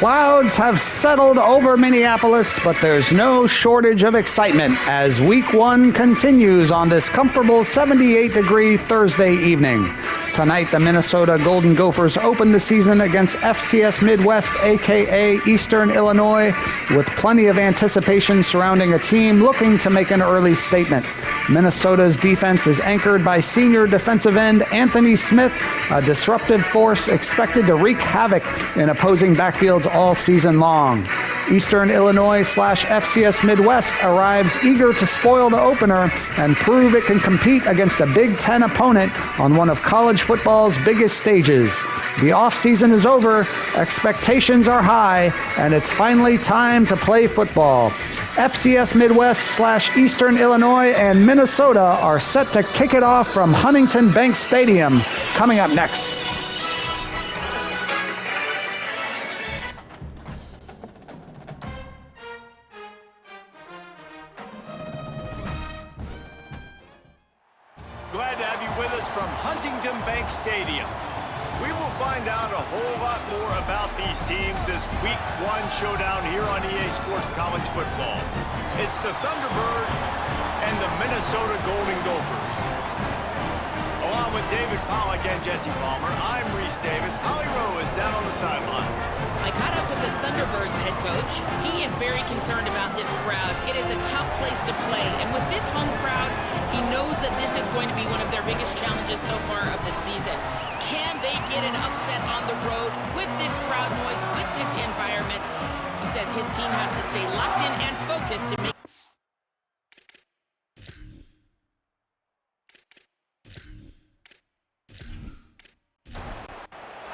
Clouds have settled over Minneapolis, but there's no shortage of excitement as Week 1 continues on this comfortable 78-degree Thursday evening. Tonight, the Minnesota Golden Gophers open the season against FCS Midwest, a.k.a. Eastern Illinois, with plenty of anticipation surrounding a team looking to make an early statement. Minnesota's defense is anchored by senior defensive end Anthony Smith, a disruptive force expected to wreak havoc in opposing backfields all season long. Eastern Illinois/FCS Midwest arrives eager to spoil the opener and prove it can compete against a Big Ten opponent on one of college football's biggest stages. The offseason is over, expectations are high, and it's finally time to play football. FCS Midwest/Eastern Illinois and Minnesota are set to kick it off from Huntington Bank Stadium. Coming up next. Glad to have you with us from Huntington Bank Stadium. We will find out a whole lot more about these teams as Week 1 showdown here on EA Sports College Football. It's the Thunderbirds and the Minnesota Golden Gophers. Along with David Pollack and Jesse Palmer, I'm Reese Davis. Holly Rowe is down on the sideline. I caught up with the Thunderbirds head coach. He is very concerned about this crowd. It is a tough place to play, and with this home crowd, he knows that this is going to be one of their biggest challenges so far of the season. Can they get an upset on the road with this crowd noise, with this environment? He says his team has to stay locked in and focused to make.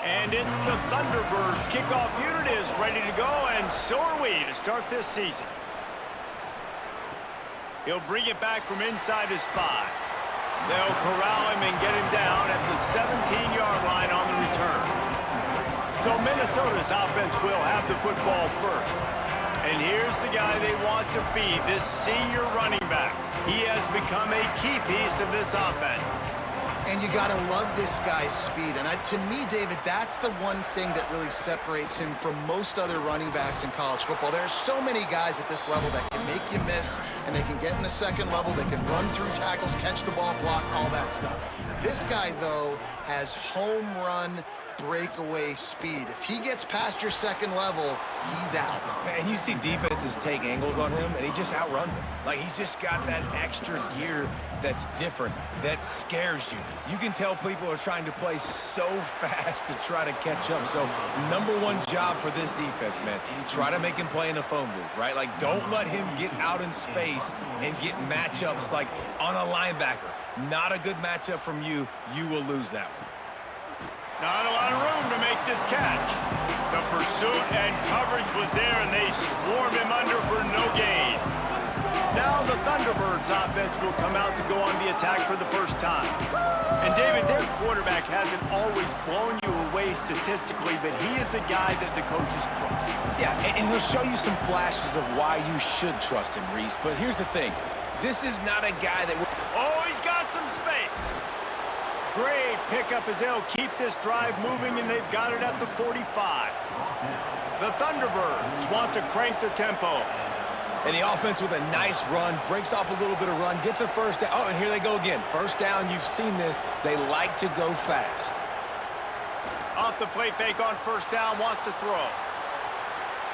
And it's the Thunderbirds. Kickoff unit is ready to go, and so are we to start this season. He'll bring it back from inside his 5. They'll corral him and get him down at the 17-yard line on the return. So Minnesota's offense will have the football first. And here's the guy they want to feed, this senior running back. He has become a key piece of this offense. And you got to love this guy's speed. And to me, David, that's the one thing that really separates him from most other running backs in college football. There are so many guys at this level that can make you miss, and they can get in the second level. They can run through tackles, catch the ball, block, all that stuff. This guy, though, has home run breakaway speed. If he gets past your second level, he's out. And you see defenses take angles on him, and he just outruns them. Like, he's just got that extra gear that's different, that scares you. You can tell people are trying to play so fast to try to catch up. So, number one job for this defense, man, try to make him play in a phone booth, right? Like, don't let him get out in space and get matchups like on a linebacker. Not a good matchup from you. You will lose that one. Not a lot of room to make this catch. The pursuit and coverage was there, and they swarmed him under for no gain. Now the Thunderbirds offense will come out to go on the attack for the first time. And David, their quarterback hasn't always blown you away statistically, but he is a guy that the coaches trust. Yeah, and he'll show you some flashes of why you should trust him, Reese. But here's the thing. This is not a guy that... Oh, he's got some space. Great pickup as they'll keep this drive moving, and they've got it at the 45. The Thunderbirds want to crank the tempo. And the offense with a nice run, breaks off a little bit of run, gets a first down. Oh, and here they go again. First down, you've seen this. They like to go fast. Off the play fake on first down, wants to throw.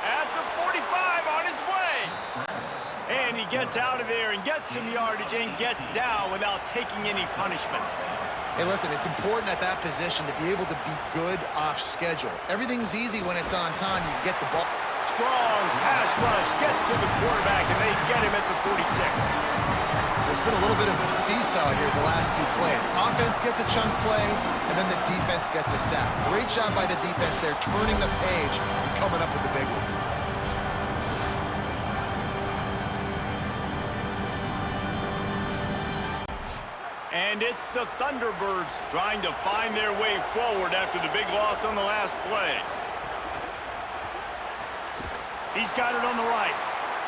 At the 45 on his way. And he gets out of there and gets some yardage and gets down without taking any punishment. Hey, listen, it's important at that position to be able to be good off schedule. Everything's easy when it's on time. You get the ball. Strong pass rush gets to the quarterback, and they get him at the 46. There's been a little bit of a seesaw here the last 2 plays. Offense gets a chunk play, and then the defense gets a sack. Great job by the defense there, turning the page and coming up with the big one. And it's the Thunderbirds trying to find their way forward after the big loss on the last play. He's got it on the right.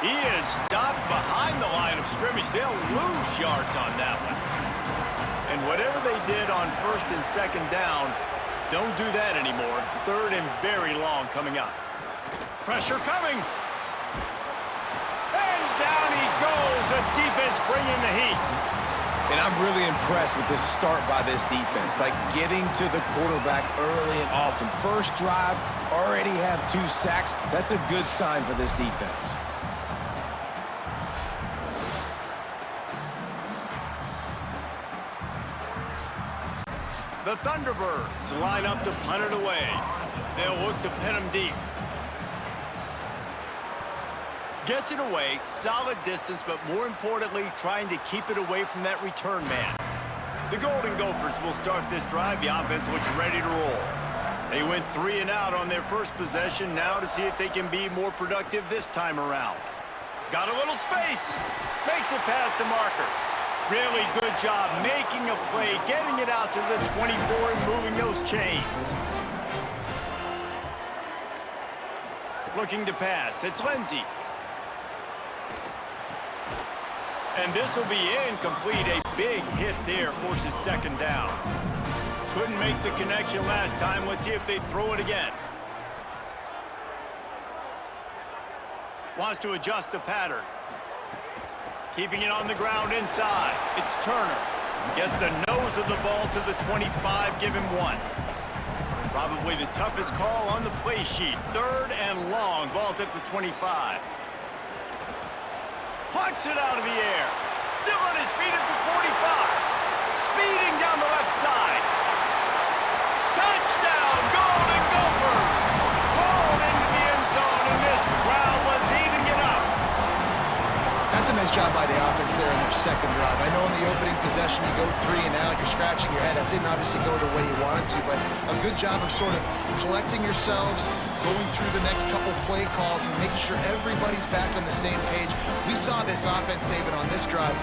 He is stopped behind the line of scrimmage. They'll lose yards on that one. And whatever they did on first and second down, don't do that anymore. Third and very long coming up. Pressure coming. And down he goes. The defense bringing the heat. And I'm really impressed with this start by this defense, like getting to the quarterback early and often. First drive, already have 2 sacks. That's a good sign for this defense. The Thunderbirds line up to punt it away. They'll look to pin them deep. Gets it away, solid distance, but more importantly, trying to keep it away from that return man. The Golden Gophers will start this drive. The offense looks ready to roll. They went 3 and out on their first possession, now to see if they can be more productive this time around. Got a little space. Makes it past the marker. Really good job making a play, getting it out to the 24 and moving those chains. Looking to pass. It's Lindsey. And this will be incomplete. A big hit there forces second down. Couldn't make the connection last time. Let's see if they throw it again. Wants to adjust the pattern. Keeping it on the ground inside. It's Turner. Gets the nose of the ball to the 25. Give him 1. Probably the toughest call on the play sheet. 3rd and long. Ball's at the 25. Plucks it out of the air. Still on his feet at the 45. Speeding down the left side. Touchdown, Golden Gophers! Rolled into the end zone, and this crowd was eating it up. That's a nice job by the offense there in their second drive. I know in the opening possession you go 3 and out, you're scratching your head. That didn't obviously go the way you wanted to, but a good job of sort of collecting yourselves, going through the next couple play calls and making sure everybody's back on the same page. We saw this offense, David, on this drive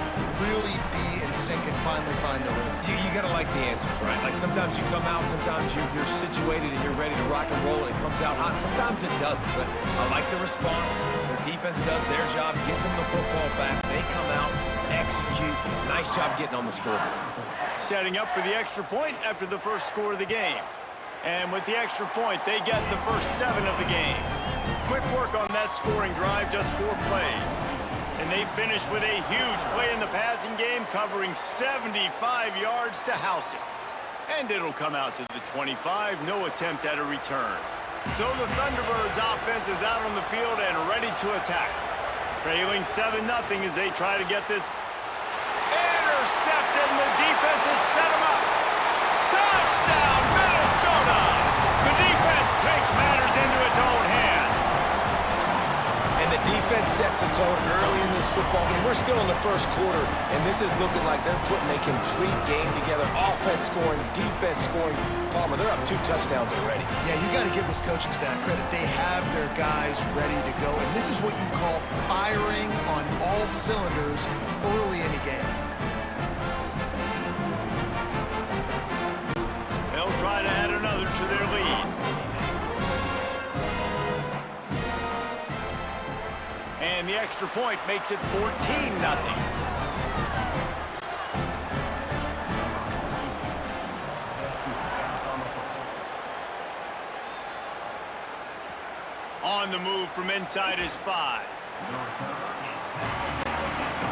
really be in sync and finally find the rhythm. You got to like the answers, right? Like sometimes you come out, sometimes you're situated and you're ready to rock and roll and it comes out hot. Sometimes it doesn't, but I like the response. Their defense does their job, gets them the football back. They come out, execute. Nice job getting on the scoreboard. Setting up for the extra point after the first score of the game. And with the extra point, they get the first 7 of the game. Quick work on that scoring drive, just 4 plays. And they finish with a huge play in the passing game, covering 75 yards to house it. And it'll come out to the 25, no attempt at a return. So the Thunderbirds offense is out on the field and ready to attack. Trailing 7-0 as they try to get this intercepted, and the defense has set them up. Touchdown, Minnesota! The defense takes matters into its own hands. And the defense sets the tone early in this football game. We're still in the first quarter, and this is looking like they're putting a complete game together. Offense scoring, defense scoring. Palmer, they're up 2 touchdowns already. Yeah, you got to give this coaching staff credit. They have their guys ready to go, and this is what you call firing on all cylinders early in a game. They'll try to add another to their lead. And the extra point makes it 14-0. On the move from inside is 5.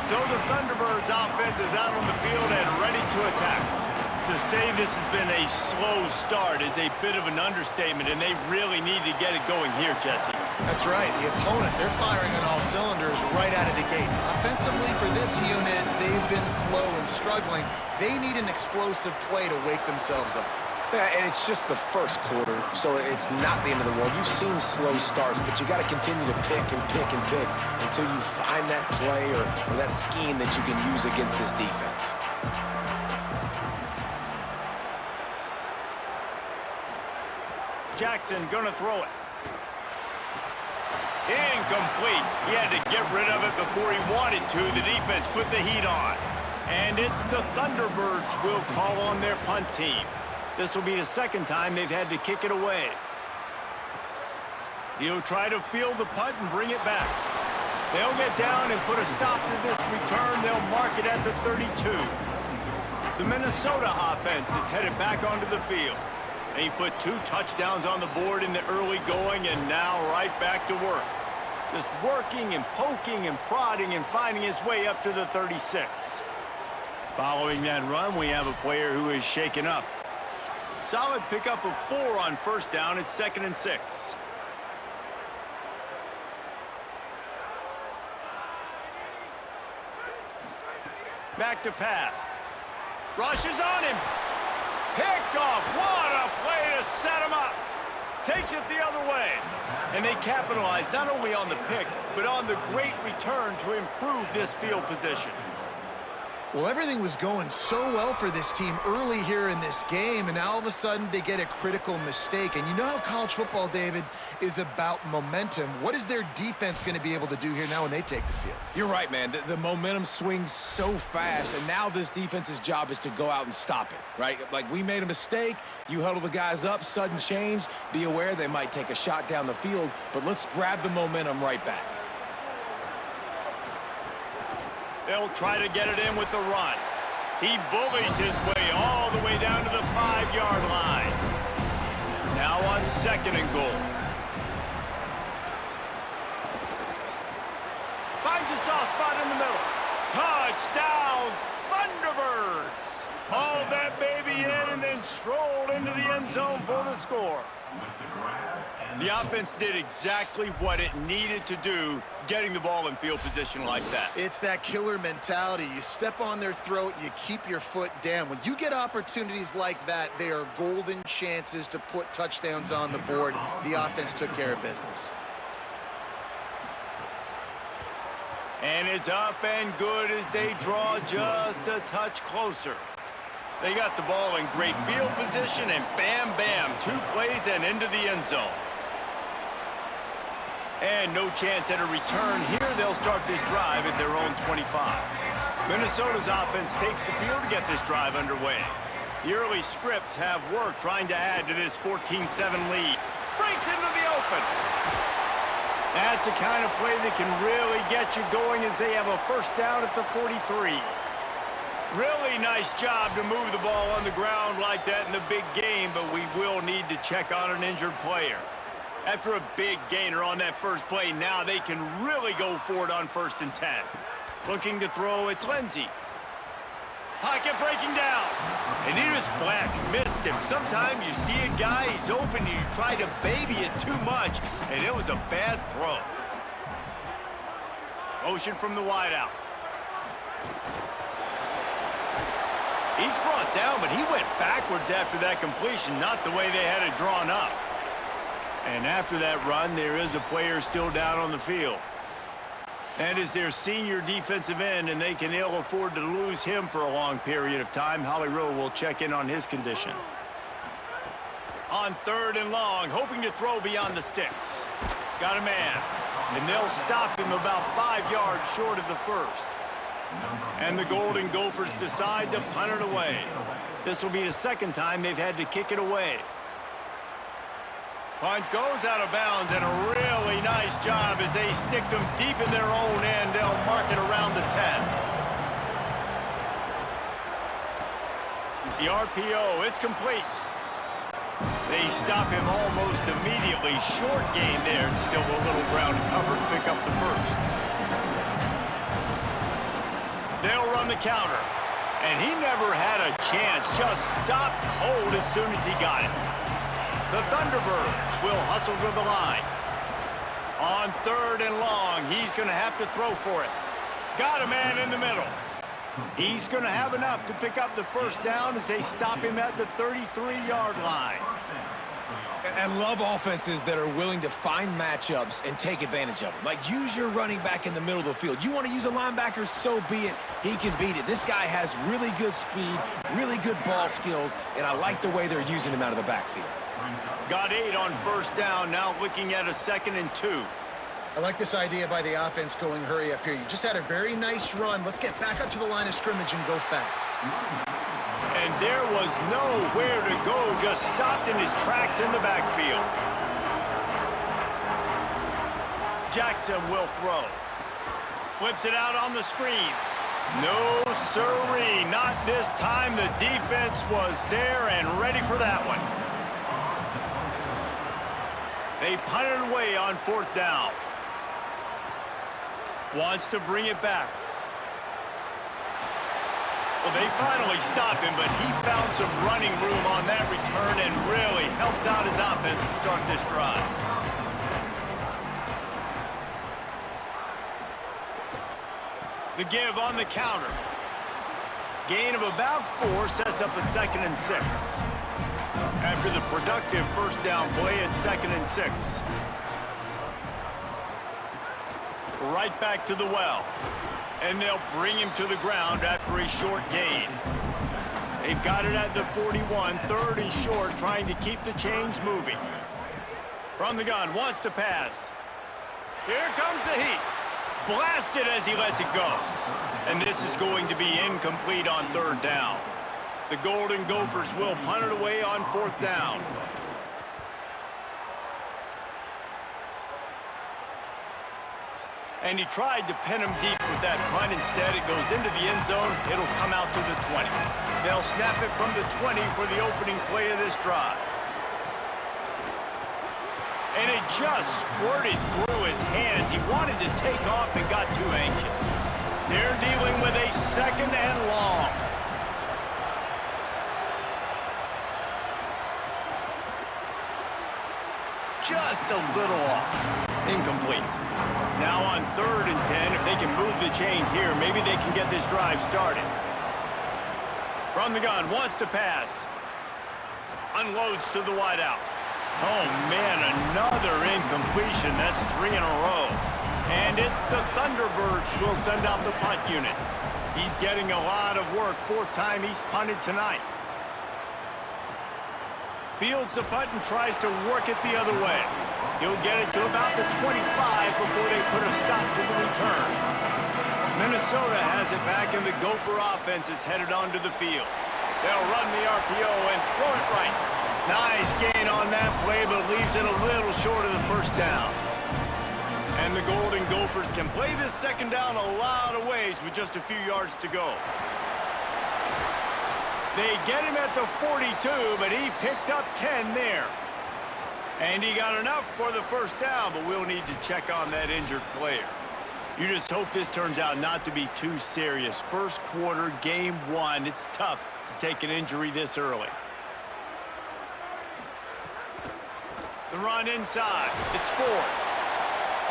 So the Thunderbirds offense is out on the field and ready to attack. To say this has been a slow start is a bit of an understatement, and they really need to get it going here, Jesse. That's right. The opponent, they're firing on all cylinders right out of the gate. Offensively, for this unit, they've been slow and struggling. They need an explosive play to wake themselves up. Yeah, and it's just the first quarter, so it's not the end of the world. You've seen slow starts, but you got to continue to pick and pick and pick until you find that play or that scheme that you can use against this defense. Jackson gonna throw it. Incomplete. He had to get rid of it before he wanted to. The defense put the heat on. And it's the Thunderbirds will call on their punt team. This will be the second time they've had to kick it away. He'll try to field the punt and bring it back. They'll get down and put a stop to this return. They'll mark it at the 32. The Minnesota offense is headed back onto the field. And he put 2 touchdowns on the board in the early going, and now right back to work. Just working and poking and prodding and finding his way up to the 36. Following that run, we have a player who is shaken up. Solid pickup of 4 on first down. It's 2nd and 6. Back to pass. Rushes on him. Picked off. What a play to set him up. Takes it the other way. And they capitalize not only on the pick, but on the great return to improve this field position. Well, everything was going so well for this team early here in this game, and now all of a sudden they get a critical mistake. And you know how college football, David, is about momentum. What is their defense going to be able to do here now when they take the field? You're right, man. The momentum swings so fast, and now this defense's job is to go out and stop it, right? Like, we made a mistake. You huddle the guys up, sudden change. Be aware they might take a shot down the field, but let's grab the momentum right back. They'll try to get it in with the run. He bullies his way all the way down to the 5-yard line. Now on 2nd and goal. Finds a soft spot in the middle. Touchdown, Thunderbirds! Hauled that baby in and then strolled into the end zone for the score. The offense did exactly what it needed to do, getting the ball in field position like that. It's that killer mentality. You step on their throat, you keep your foot down. When you get opportunities like that, they are golden chances to put touchdowns on the board. The offense took care of business. And it's up and good as they draw just a touch closer. They got the ball in great field position, and bam, bam, 2 plays and into the end zone. And no chance at a return here. They'll start this drive at their own 25. Minnesota's offense takes the field to get this drive underway. The early scripts have worked trying to add to this 14-7 lead. Breaks into the open. That's the kind of play that can really get you going as they have a first down at the 43. Really nice job to move the ball on the ground like that in the big game, but we will need to check on an injured player. After a big gainer on that first play, now they can really go for it on 1st and 10. Looking to throw, it's Lindsey. Pocket breaking down. And he just flat missed him. Sometimes you see a guy, he's open, and you try to baby it too much, and it was a bad throw. Motion from the wideout. He's brought down, but he went backwards after that completion, not the way they had it drawn up. And after that run, there is a player still down on the field. That is their senior defensive end, and they can ill afford to lose him for a long period of time. Holly Rowe will check in on his condition. On 3rd and long, hoping to throw beyond the sticks. Got a man, and they'll stop him about 5 yards short of the first. And the Golden Gophers decide to punt it away. This will be the 2nd time they've had to kick it away. Punt goes out of bounds, and a really nice job as they stick them deep in their own end. They'll mark it around the 10. The RPO, it's complete. They stop him almost immediately. Short gain there, and still a little ground to cover to pick up the first. They'll run the counter, and he never had a chance. Just stopped cold as soon as he got it. The Thunderbirds will hustle to the line. On 3rd and long, he's going to have to throw for it. Got a man in the middle. He's going to have enough to pick up the first down as they stop him at the 33-yard line. And love offenses that are willing to find matchups and take advantage of them. Like, use your running back in the middle of the field. You want to use a linebacker, so be it. He can beat it. This guy has really good speed, really good ball skills, and I like the way they're using him out of the backfield. Got 8 on first down, now looking at a 2nd and 2. I like this idea by the offense going hurry up here. You just had a very nice run. Let's get back up to the line of scrimmage and go fast. And there was nowhere to go, just stopped in his tracks in the backfield. Jackson will throw. Flips it out on the screen. No sirree, not this time. The defense was there and ready for that one. They punt it away on 4th down. Wants to bring it back. Well, they finally stop him, but he found some running room on that return and really helps out his offense to start this drive. The give on the counter. Gain of about 4 sets up a 2nd and 6. After the productive first down play, it's 2nd and 6. Right back to the well. And they'll bring him to the ground after a short gain. They've got it at the 41, 3rd and short, trying to keep the chains moving. From the gun, wants to pass. Here comes the heat. Blasted as he lets it go. And this is going to be incomplete on 3rd down. The Golden Gophers will punt it away on 4th down. And he tried to pin him deep with that punt. Instead, it goes into the end zone. It'll come out to the 20. They'll snap it from the 20 for the opening play of this drive. And it just squirted through his hands. He wanted to take off and got too anxious. They're dealing with a 2nd and long. Just a little off. Incomplete. Now on 3rd and 10, if they can move the chains here, maybe they can get this drive started. From the gun, wants to pass. Unloads to the wideout. Oh, man, another incompletion. That's 3 in a row. And it's the Thunderbirds who will send out the punt unit. He's getting a lot of work. 4th time he's punted tonight. Fields the punt and tries to work it the other way. He'll get it to about the 25 before they put a stop to the return. Minnesota has it back, and the Gopher offense is headed onto the field. They'll run the RPO and throw it right. Nice gain on that play, but leaves it a little short of the first down. And the Golden Gophers can play this 2nd down a lot of ways with just a few yards to go. They get him at the 42, but he picked up 10 there. And he got enough for the first down, but we'll need to check on that injured player. You just hope this turns out not to be too serious. First quarter, game 1, it's tough to take an injury this early. The run inside, it's 4.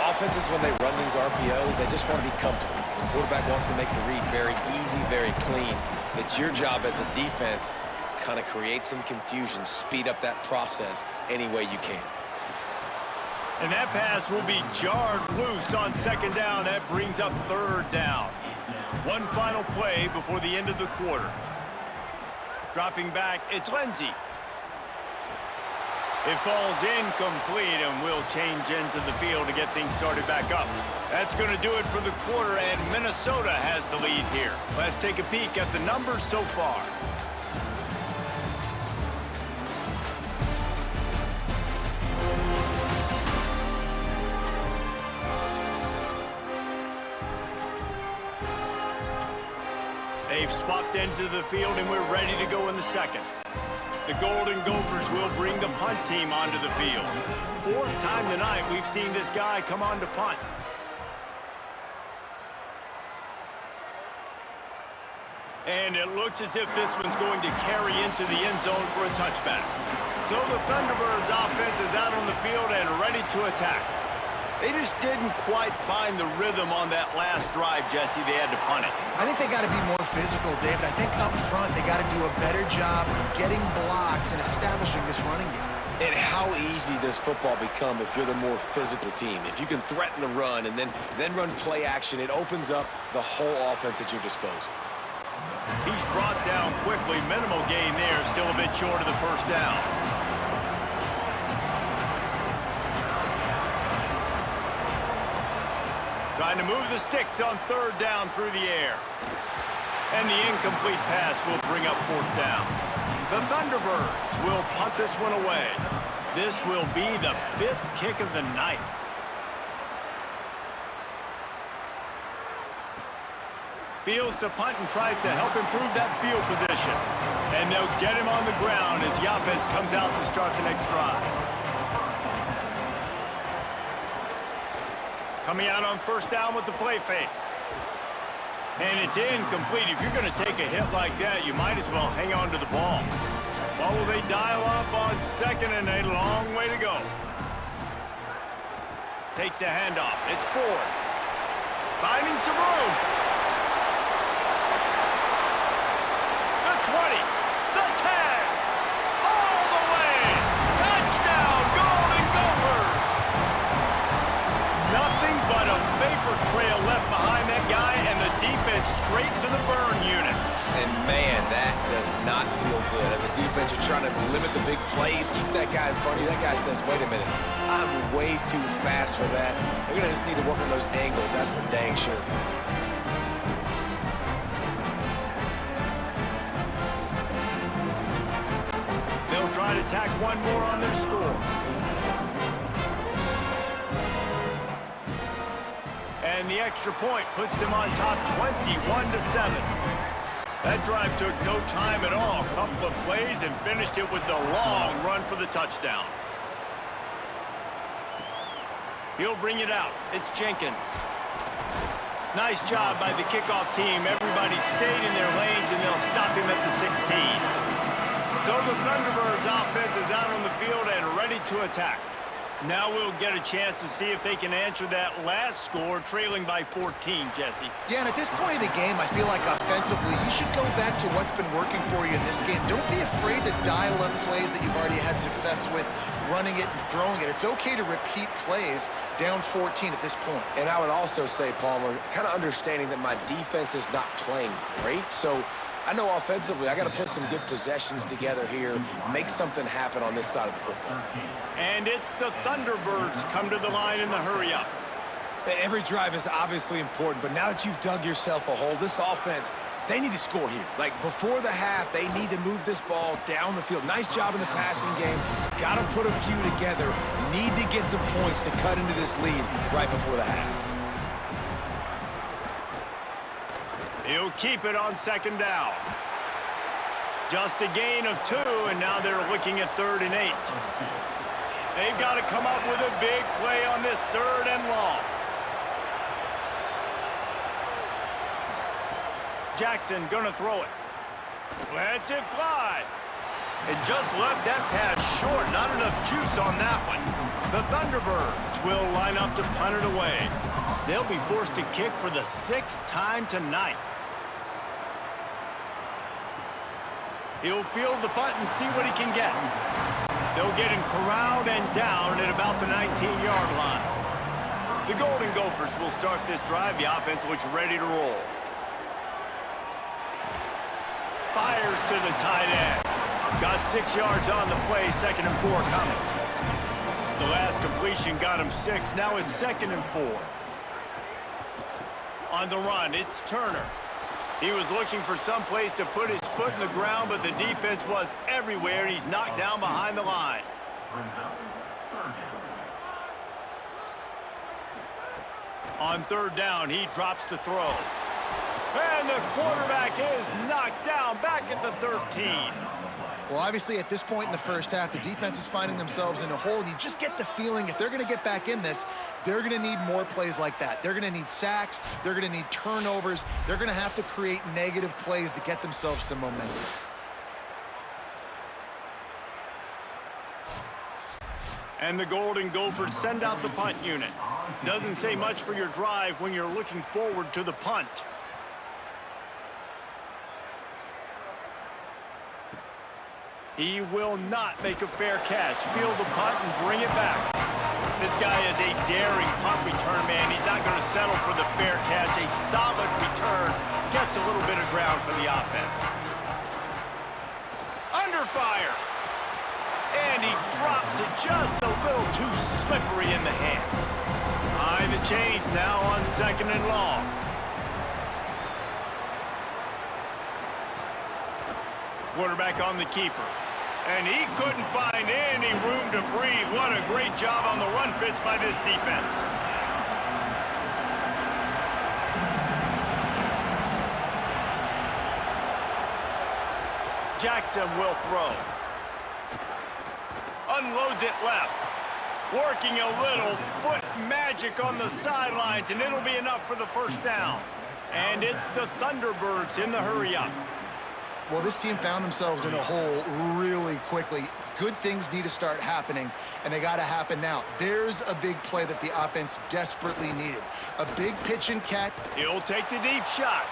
Offenses, when they run these RPOs, they just want to be comfortable. The quarterback wants to make the read very easy, very clean. It's your job as a defense, kind of create some confusion, speed up that process any way you can. And that pass will be jarred loose on 2nd down. That brings up 3rd down. One final play before the end of the quarter. Dropping back, it's Lindsey. It falls incomplete, and we'll change ends of the field to get things started back up. That's going to do it for the quarter, and Minnesota has the lead here. Let's take a peek at the numbers so far. They've swapped ends of the field, and we're ready to go in the 2nd. The Golden Gophers will bring the punt team onto the field. 4th time tonight we've seen this guy come on to punt. And it looks as if this one's going to carry into the end zone for a touchback. So the Thunderbirds offense is out on the field and ready to attack. They just didn't quite find the rhythm on that last drive, Jesse. They had to punt it. I think they got to be more physical, David. I think up front they got to do a better job getting blocks and establishing this running game. And how easy does football become if you're the more physical team? If you can threaten the run and then run play action, it opens up the whole offense at your disposal. He's brought down quickly. Minimal gain there, still a bit short of the first down. Trying to move the sticks on 3rd down through the air. And the incomplete pass will bring up 4th down. The Thunderbirds will punt this one away. This will be the 5th kick of the night. Fields to punt and tries to help improve that field position. And they'll get him on the ground as the offense comes out to start the next drive. Coming out on first down with the play fake. And it's incomplete. If you're going to take a hit like that, you might as well hang on to the ball. Well, will they dial up on second and a long way to go? Takes the handoff. It's Ford. Finding some room. The 20. The 10. All the way. Touchdown, Golden Gophers. Nothing but a vapor trail left behind that guy and the defense straight to the burn unit. And man, that does not feel good. As a defense, you're trying to limit the big plays, keep that guy in front of you. That guy says, wait a minute, I'm way too fast for that. We're going to just need to work on those angles. That's for dang sure. They'll try to tack one more on their score. And the extra point puts them on top 21-7. That drive took no time at all. A couple of plays and finished it with a long run for the touchdown. He'll bring it out. It's Jenkins. Nice job by the kickoff team. Everybody stayed in their lanes, and they'll stop him at the 16. So the Thunderbirds offense is out on the field and ready to attack. Now we'll get a chance to see if they can answer that last score, trailing by 14, Jesse. Yeah, and at this point in the game, I feel like offensively, you should go back to what's been working for you in this game. Don't be afraid to dial up plays that you've already had success with, running it and throwing it. It's okay to repeat plays down 14 at this point. And I would also say, Palmer, kind of understanding that my defense is not playing great, so I know offensively I got to put some good possessions together here, make something happen on this side of the football. And it's the Thunderbirds come to the line in the hurry-up. Every drive is obviously important, but now that you've dug yourself a hole, this offense, they need to score here. Like, before the half, they need to move this ball down the field. Nice job in the passing game. Got to put a few together. Need to get some points to cut into this lead right before the half. He'll keep it on second down. Just a gain of 2, and now they're looking at 3rd and 8. They've got to come up with a big play on this 3rd and long. Jackson gonna throw it. Lets it fly. And just left that pass short. Not enough juice on that one. The Thunderbirds will line up to punt it away. They'll be forced to kick for the 6th time tonight. He'll field the punt and see what he can get. They'll get him corralled and down at about the 19-yard line. The Golden Gophers will start this drive. The offense looks ready to roll. Fires to the tight end. Got 6 yards on the play, 2nd and 4 coming. The last completion got him 6. Now it's 2nd and 4. On the run, it's Turner. He was looking for some place to put his foot in the ground, but the defense was everywhere, and he's knocked down behind the line. On 3rd down, he drops to throw. And the quarterback is knocked down back at the 13. Well, obviously, at this point in the first half, the defense is finding themselves in a hole. And you just get the feeling if they're going to get back in this, they're going to need more plays like that. They're going to need sacks. They're going to need turnovers. They're going to have to create negative plays to get themselves some momentum. And the Golden Gophers send out the punt unit. Doesn't say much for your drive when you're looking forward to the punt. He will not make a fair catch. Field the punt and bring it back. This guy is a daring punt return man. He's not going to settle for the fair catch. A solid return gets a little bit of ground for the offense. Under fire. And he drops it just a little too slippery in the hands. Behind the chains now on 2nd and long. Quarterback on the keeper. And he couldn't find any room to breathe. What a great job on the run fits by this defense. Jackson will throw. Unloads it left. Working a little foot magic on the sidelines, and it'll be enough for the first down. And it's the Thunderbirds in the hurry-up. Well, this team found themselves in a hole really quickly. Good things need to start happening, and they got to happen now. There's a big play that the offense desperately needed. A big pitch and catch. He'll take the deep shot.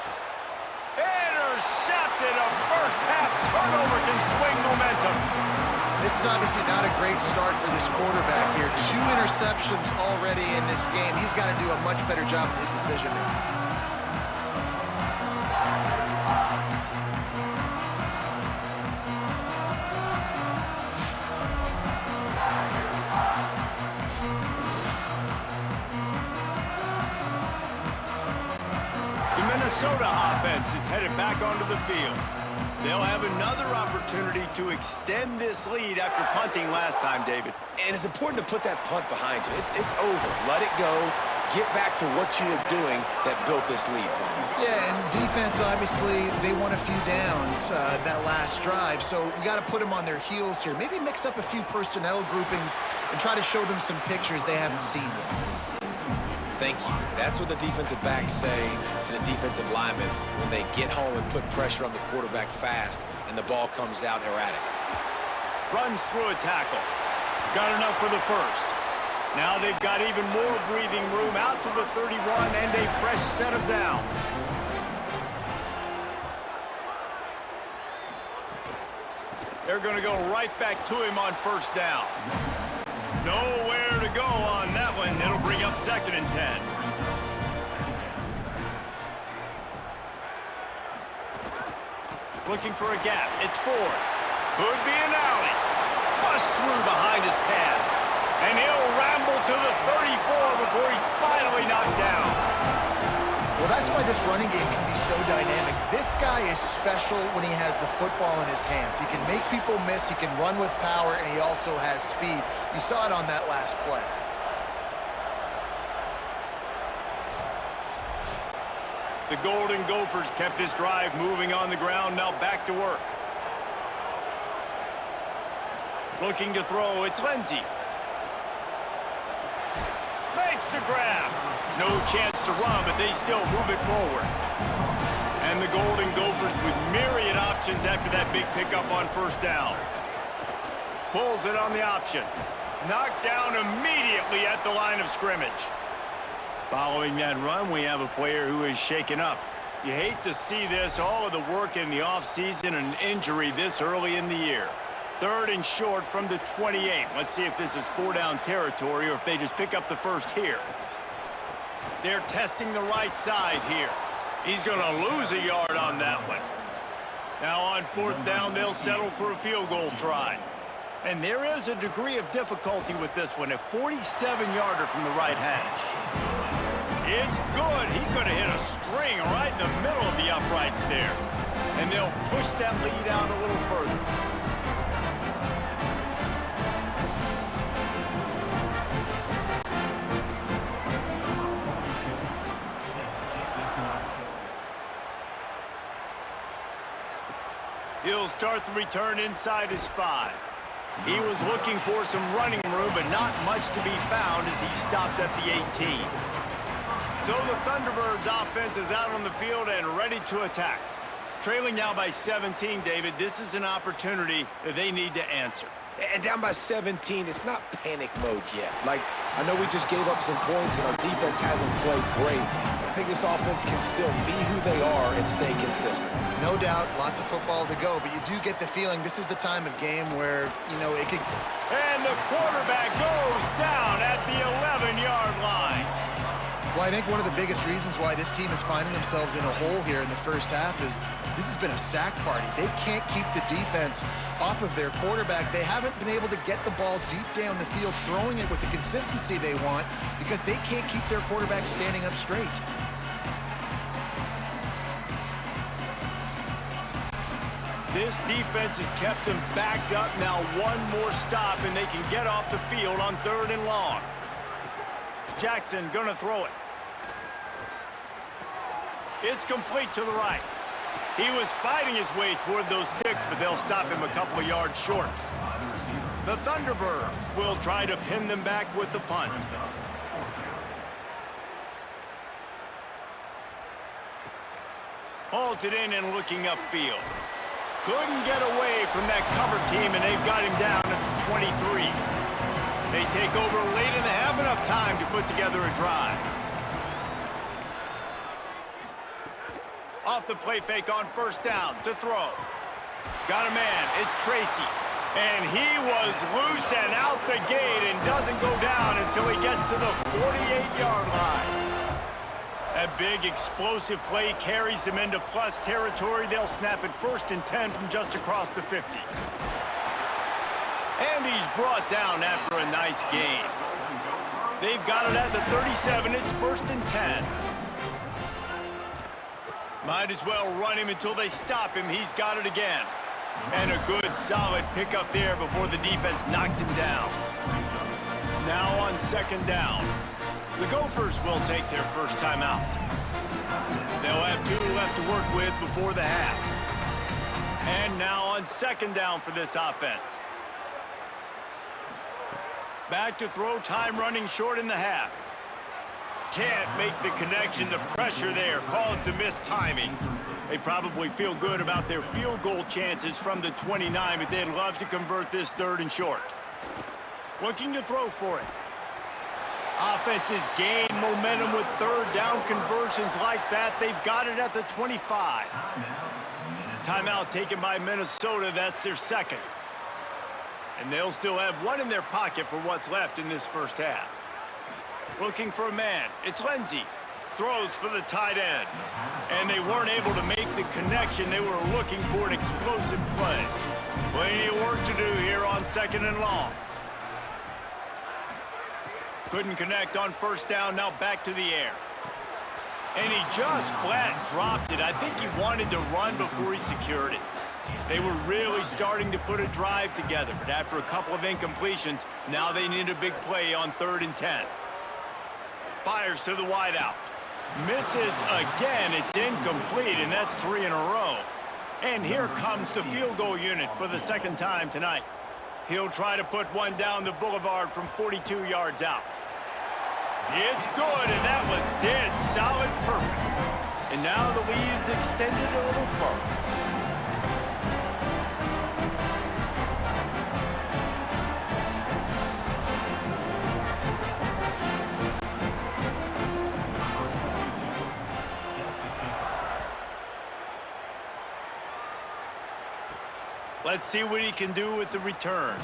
Intercepted. A first-half turnover can swing momentum. This is obviously not a great start for this quarterback here. 2 interceptions already in this game. He's got to do a much better job with his decision-making. Minnesota offense is headed back onto the field. They'll have another opportunity to extend this lead after punting last time, David. And it's important to put that punt behind you. It's over. Let it go. Get back to what you were doing that built this lead, Paul. Yeah, and defense, obviously, they won a few downs that last drive, so we got to put them on their heels here. Maybe mix up a few personnel groupings and try to show them some pictures they haven't seen yet. Thank you. That's what the defensive backs say to the defensive linemen when they get home and put pressure on the quarterback fast and the ball comes out erratic. Runs through a tackle. Got enough for the first. Now they've got even more breathing room out to the 31 and a fresh set of downs. They're going to go right back to him on first down. Nowhere to go on that one. It'll bring up 2nd and 10. Looking for a gap. It's Ford. Could be an alley. Bust through behind his pad. And he'll ramble to the 34 before he's finally knocked down. Well, that's why this running game can be so dynamic. This guy is special when he has the football in his hands. He can make people miss, he can run with power, and he also has speed. You saw it on that last play. The Golden Gophers kept this drive moving on the ground, now back to work. Looking to throw, it's Lindsey. Makes the grab. No chance to run, but they still move it forward. And the Golden Gophers with myriad options after that big pickup on first down. Pulls it on the option. Knocked down immediately at the line of scrimmage. Following that run, we have a player who is shaken up. You hate to see this, all of the work in the offseason and injury this early in the year. 3rd and short from the 28. Let's see if this is 4-down territory or if they just pick up the first here. They're testing the right side here. He's going to lose a yard on that one. Now on 4th down, they'll settle for a field goal try. And there is a degree of difficulty with this one, a 47-yarder from the right hash. It's good. He could have hit a string right in the middle of the uprights there. And they'll push that lead out a little further. He'll start the return inside his 5. He was looking for some running room, but not much to be found as he stopped at the 18. So the Thunderbirds offense is out on the field and ready to attack. Trailing now by 17, David, this is an opportunity that they need to answer. And down by 17, it's not panic mode yet. Like, I know we just gave up some points and our defense hasn't played great. But I think this offense can still be who they are and stay consistent. No doubt, lots of football to go, but you do get the feeling this is the time of game where, you know, it could... And the quarterback goes down at the 11-yard line. Well, I think one of the biggest reasons why this team is finding themselves in a hole here in the first half is this has been a sack party. They can't keep the defense off of their quarterback. They haven't been able to get the ball deep down the field, throwing it with the consistency they want because they can't keep their quarterback standing up straight. This defense has kept them backed up. Now one more stop and they can get off the field on 3rd and long. Jackson gonna throw it. It's complete to the right. He was fighting his way toward those sticks, but they'll stop him a couple of yards short. The Thunderbirds will try to pin them back with the punt. Hauls it in and looking upfield. Couldn't get away from that cover team, and they've got him down at the 23. They take over late and they have enough time to put together a drive. Off the play fake on first down to throw. Got a man, it's Tracy. And he was loose and out the gate and doesn't go down until he gets to the 48-yard line. That big explosive play carries them into plus territory. They'll snap it 1st and 10 from just across the 50. And he's brought down after a nice gain. They've got it at the 37. It's 1st and 10. Might as well run him until they stop him. He's got it again. And a good, solid pickup there before the defense knocks him down. Now on 2nd down. The Gophers will take their first time out. They'll have 2 left to work with before the half. And now on 2nd down for this offense. Back to throw, time running short in the half. Can't make the connection. The pressure there caused the missed timing. They probably feel good about their field goal chances from the 29, but they'd love to convert this 3rd and short. Looking to throw for it. Offenses gain momentum with 3rd down conversions like that. They've got it at the 25. Timeout taken by Minnesota. That's their 2nd. And they'll still have 1 in their pocket for what's left in this first half. Looking for a man. It's Lindsey. Throws for the tight end. And they weren't able to make the connection. They were looking for an explosive play. Plenty of work to do here on 2nd and long. Couldn't connect on 1st down. Now back to the air. And he just flat dropped it. I think he wanted to run before he secured it. They were really starting to put a drive together, but after a couple of incompletions, now they need a big play on 3rd and 10. Fires to the wideout. Misses again. It's incomplete, and that's 3 in a row. And here comes the field goal unit for the 2nd time tonight. He'll try to put one down the boulevard from 42 yards out. It's good, and that was dead solid perfect. And now the lead is extended a little further. Let's see what he can do with the return.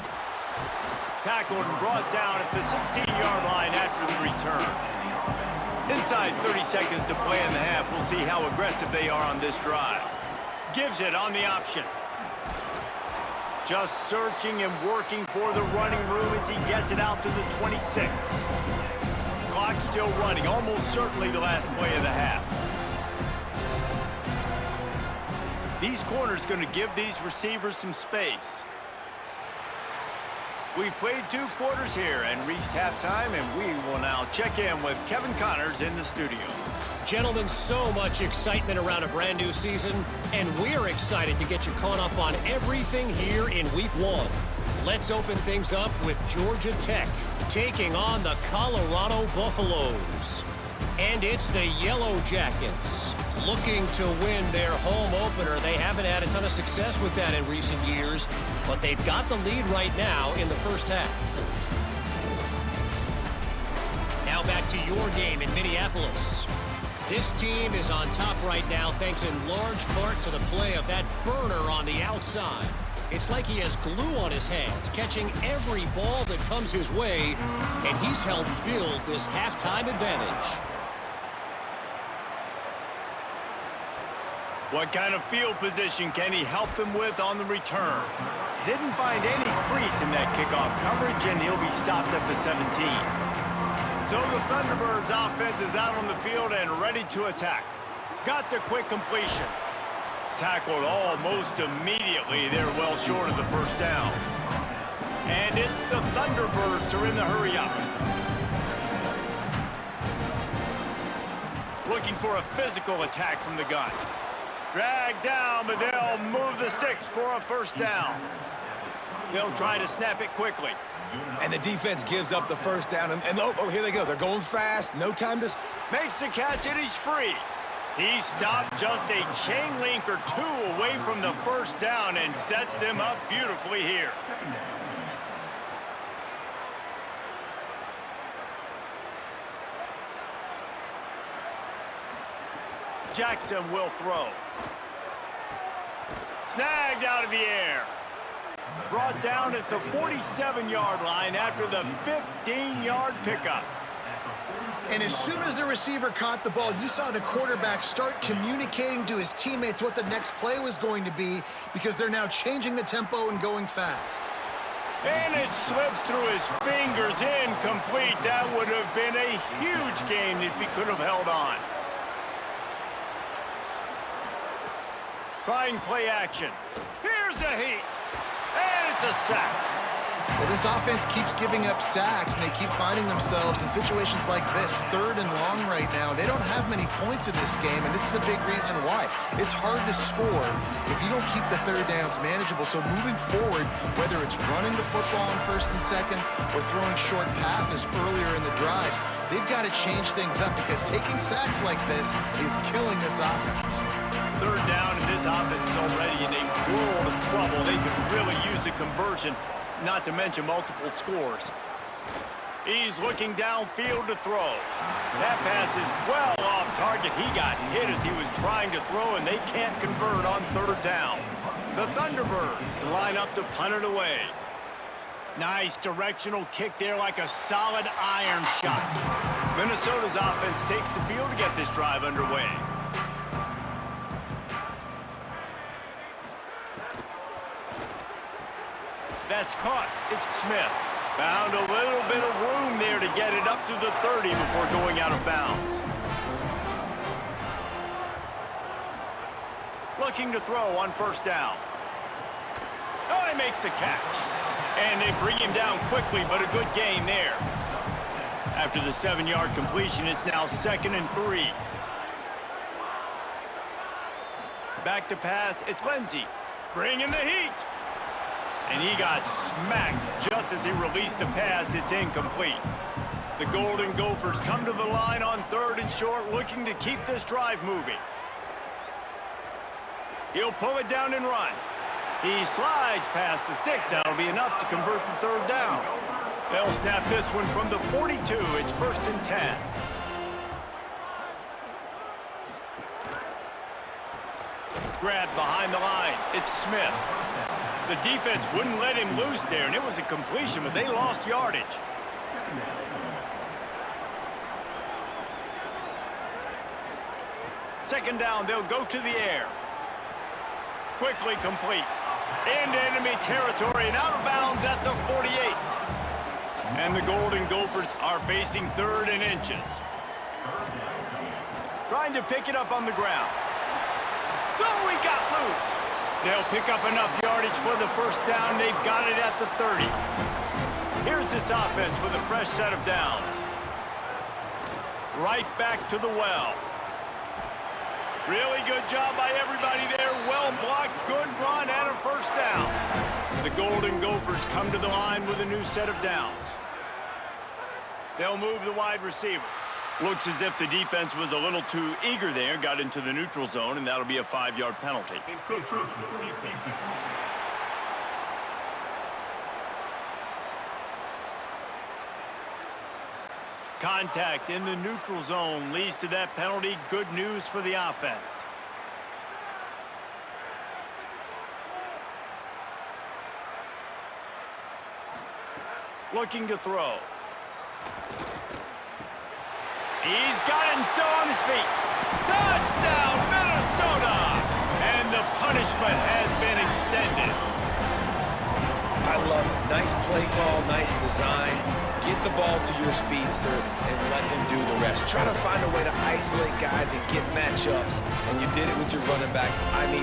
Tackled and brought down at the 16-yard line after the return. Inside 30 seconds to play in the half. We'll see how aggressive they are on this drive. Gives it on the option. Just searching and working for the running room as he gets it out to the 26. Clock still running. Almost certainly the last play of the half. These corners going to give these receivers some space. We've played 2 quarters here and reached halftime, and we will now check in with Kevin Connors in the studio. Gentlemen, so much excitement around a brand new season, and we're excited to get you caught up on everything here in Week 1. Let's open things up with Georgia Tech taking on the Colorado Buffaloes. And it's the Yellow Jackets looking to win their home opener. They haven't had a ton of success with that in recent years, but they've got the lead right now in the first half. Now back to your game in Minneapolis. This team is on top right now thanks in large part to the play of that burner on the outside. It's like he has glue on his hands, catching every ball that comes his way, and he's helped build this halftime advantage. What kind of field position can he help them with on the return? Didn't find any crease in that kickoff coverage, and he'll be stopped at the 17. So the Thunderbirds offense is out on the field and ready to attack. Got the quick completion. Tackled almost immediately. They're well short of the first down. And it's the Thunderbirds who are in the hurry up. Looking for a physical attack from the gun. Dragged down, but they'll move the sticks for a first down. They'll try to snap it quickly. And the defense gives up the first down. And oh, here they go. They're going fast. No time to... Makes the catch, and he's free. He stopped just a chain link or two away from the first down and sets them up beautifully here. Jackson will throw. Snagged out of the air. Brought down at the 47-yard line after the 15-yard pickup. And as soon as the receiver caught the ball, you saw the quarterback start communicating to his teammates what the next play was going to be, because they're now changing the tempo and going fast. And it slips through his fingers, incomplete. That would have been a huge gain if he could have held on. Trying play action. Here's a heat. And it's a sack. Well, this offense keeps giving up sacks, and they keep finding themselves in situations like this, 3rd and long right now. They don't have many points in this game, and this is a big reason why. It's hard to score if you don't keep the 3rd downs manageable. So moving forward, whether it's running the football on 1st and 2nd or throwing short passes earlier in the drives, they've got to change things up, because taking sacks like this is killing this offense. 3rd down, and this offense is already in a world of trouble. They could really use a conversion, not to mention multiple scores. He's looking downfield to throw. That pass is well off target. He got hit as he was trying to throw, and they can't convert on 3rd down. The Thunderbirds line up to punt it away. Nice directional kick there, like a solid iron shot. Minnesota's offense takes the field to get this drive underway. That's caught. It's Smith. Found a little bit of room there to get it up to the 30 before going out of bounds. Looking to throw on 1st down. Oh, he makes the catch. And they bring him down quickly, but a good gain there. After the 7-yard completion, it's now 2nd and 3. Back to pass. It's Lindsey. Bringing the heat. And he got smacked just as he released the pass. It's incomplete. The Golden Gophers come to the line on 3rd and short, looking to keep this drive moving. He'll pull it down and run. He slides past the sticks. That'll be enough to convert the 3rd down. They'll snap this one from the 42. It's 1st and 10. Grabbed behind the line. It's Smith. The defense wouldn't let him loose there, and it was a completion, but they lost yardage. Second down, they'll go to the air. Quickly complete. Into enemy territory and out of bounds at the 48. And the Golden Gophers are facing 3rd and inches. Trying to pick it up on the ground. Oh, he got loose. They'll pick up enough yardage for the 1st down. They've got it at the 30. Here's this offense with a fresh set of downs. Right back to the well. Really good job by everybody there. Well blocked, good run, and a 1st down. The Golden Gophers come to the line with a new set of downs. They'll move the wide receiver. Looks as if the defense was a little too eager there, got into the neutral zone, and that'll be a 5-yard penalty. Contact in the neutral zone leads to that penalty. Good news for the offense. Looking to throw. He's got him still on his feet. Touchdown, Minnesota! And the punishment has been extended. I love it. Nice play call, nice design. Get the ball to your speedster and let him do the rest. Try to find a way to isolate guys and get matchups, and you did it with your running back,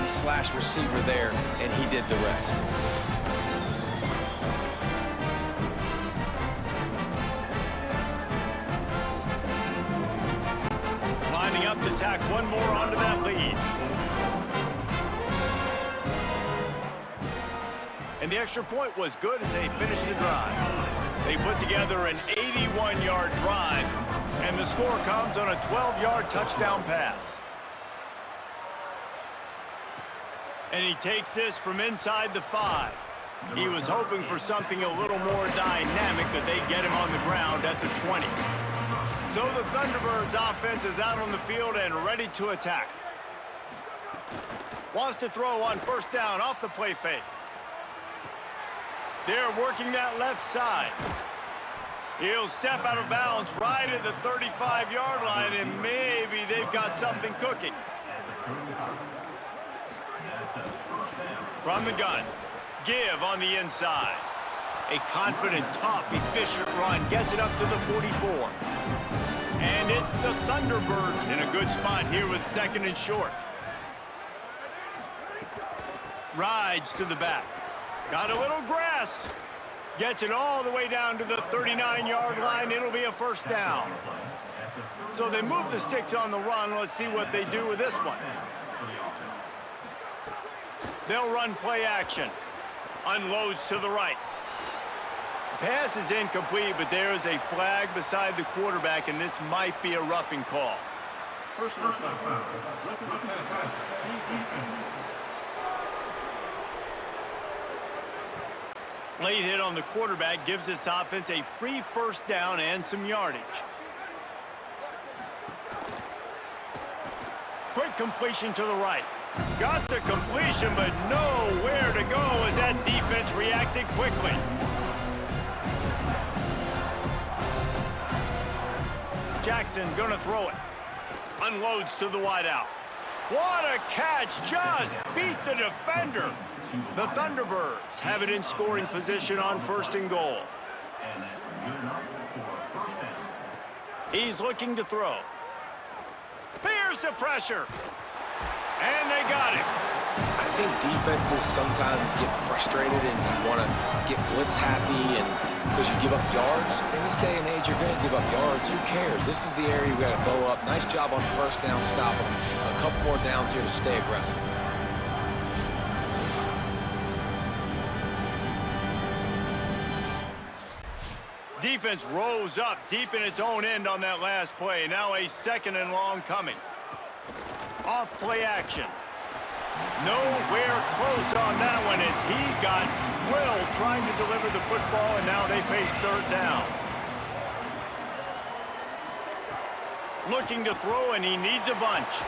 slash receiver there, and he did the rest. Lining up to tack one more onto that lead. And And the extra point was good as they finished the drive. They put together an 81-yard drive, and the score comes on a 12-yard touchdown pass. And he takes this from inside the 5. He was hoping for something a little more dynamic, but they get him on the ground at the 20. So the Thunderbirds offense is out on the field and ready to attack. Wants to throw on first down off the play fake. They're working that left side. He'll step out of bounds right at the 35-yard line, and maybe they've got something cooking. From the gun, give on the inside. A confident, tough, efficient run gets it up to the 44. And it's the Thunderbirds in a good spot here with second and short. Rides to the back. Got a little grass. Gets it all the way down to the 39-yard line. It'll be a first down. So they move the sticks on the run. Let's see what they do with this one. They'll run play action. Unloads to the right. Pass is incomplete, but there is a flag beside the quarterback, and this might be a roughing call. Personal foul. Late hit on the quarterback gives this offense a free first down and some yardage. Quick completion to the right. Got the completion, but nowhere to go as that defense reacted quickly. Jackson gonna throw it. Unloads to the wideout. What a catch! Just beat the defender. The Thunderbirds have it in scoring position on first and goal. He's looking to throw. Here's the pressure. And they got it. I think defenses sometimes get frustrated and you want to get blitz happy, and because you give up yards. In this day and age, you're going to give up yards. Who cares? This is the area we got to bow up. Nice job on first down, stop them. A couple more downs here to stay aggressive. Defense rose up deep in its own end on that last play. Now a second and long coming. Off play action. Nowhere close on that one as he got drilled trying to deliver the football, and now they face third down. Looking to throw, and he needs a bunch.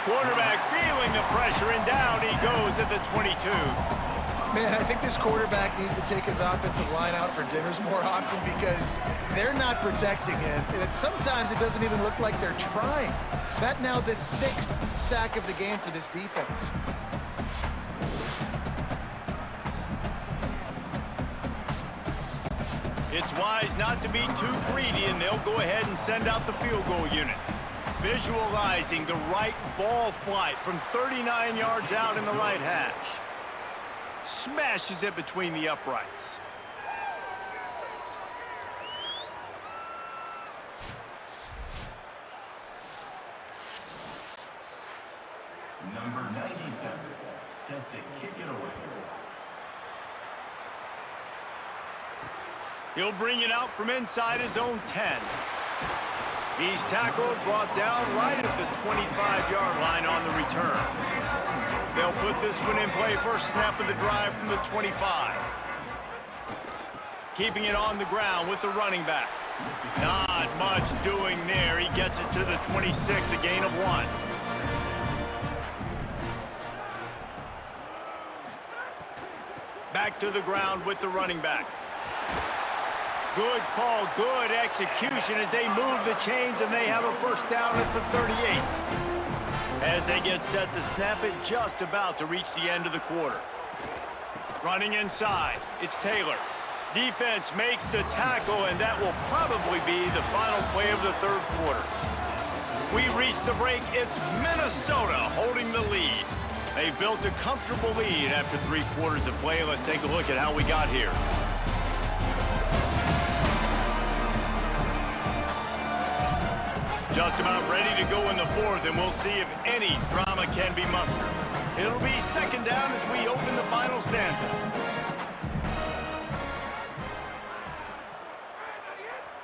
Quarterback feeling the pressure, and down he goes at the 22. Man, I think this quarterback needs to take his offensive line out for dinners more often because they're not protecting him. And sometimes it doesn't even look like they're trying. That now the 6th sack of the game for this defense. It's wise not to be too greedy, and they'll go ahead and send out the field goal unit. Visualizing the right ball flight from 39 yards out in the right hash. Smashes it between the uprights. Number 97, set to kick it away. He'll bring it out from inside his own 10. He's tackled, brought down right at the 25-yard line on the return. They'll put this one in play first snap of the drive from the 25. Keeping it on the ground with the running back. Not much doing there. He gets it to the 26, a gain of 1. Back to the ground with the running back. Good call, good execution as they move the chains, and they have a first down at the 38. As they get set to snap it, just about to reach the end of the quarter. Running inside, it's Taylor. Defense makes the tackle, and that will probably be the final play of the third quarter. We reach the break. It's Minnesota holding the lead. They've built a comfortable lead after 3 quarters of play. Let's take a look at how we got here. Just about ready to go in the fourth, and we'll see if any drama can be mustered. It'll be second down as we open the final stanza.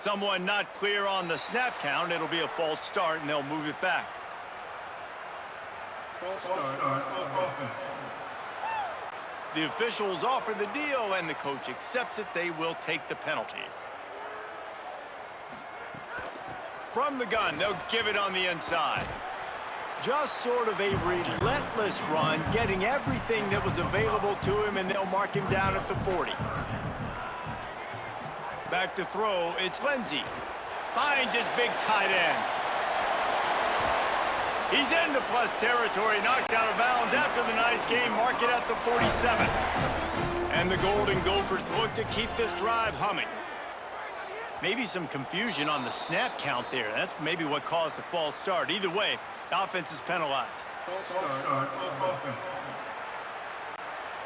Someone not clear on the snap count. It'll be a false start, and they'll move it back. False start offense. The officials offer the deal, and the coach accepts it. They will take the penalty. From the gun, they'll give it on the inside. Just sort of a relentless run, getting everything that was available to him, and they'll mark him down at the 40. Back to throw, it's Lindsey. Finds his big tight end. He's into plus territory, knocked out of bounds after the nice game, mark it at the 47. And the Golden Gophers look to keep this drive humming. Maybe some confusion on the snap count there. That's maybe what caused the false start. Either way, the offense is penalized. False start offense.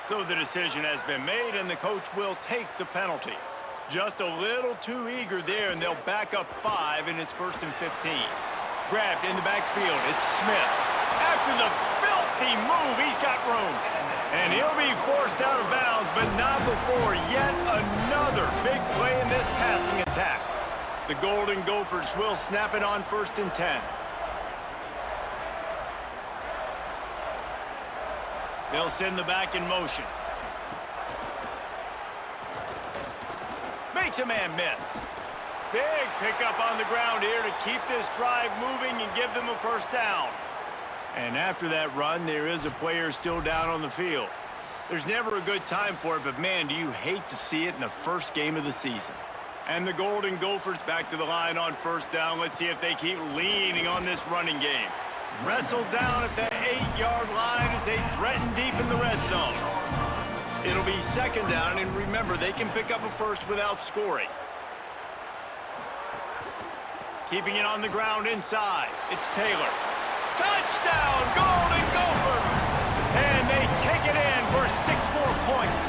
So the decision has been made, and the coach will take the penalty. Just a little too eager there, and they'll back up 5, and it's 1st and 15. Grabbed in the backfield, it's Smith. After the filthy move, he's got room. And he'll be forced out of bounds, but not before yet another big play in this passing attack. The Golden Gophers will snap it on 1st and 10. They'll send the back in motion. Makes a man miss. Big pickup on the ground here to keep this drive moving and give them a 1st down. And after that run, there is a player still down on the field. There's never a good time for it, but man, do you hate to see it in the first game of the season. And the Golden Gophers back to the line on 1st down. Let's see if they keep leaning on this running game. Wrestled down at the 8-yard line as they threaten deep in the red zone. It'll be 2nd down, and remember, they can pick up a 1st without scoring. Keeping it on the ground inside, it's Taylor. Touchdown, Golden Gophers! And they take it in for 6 more points.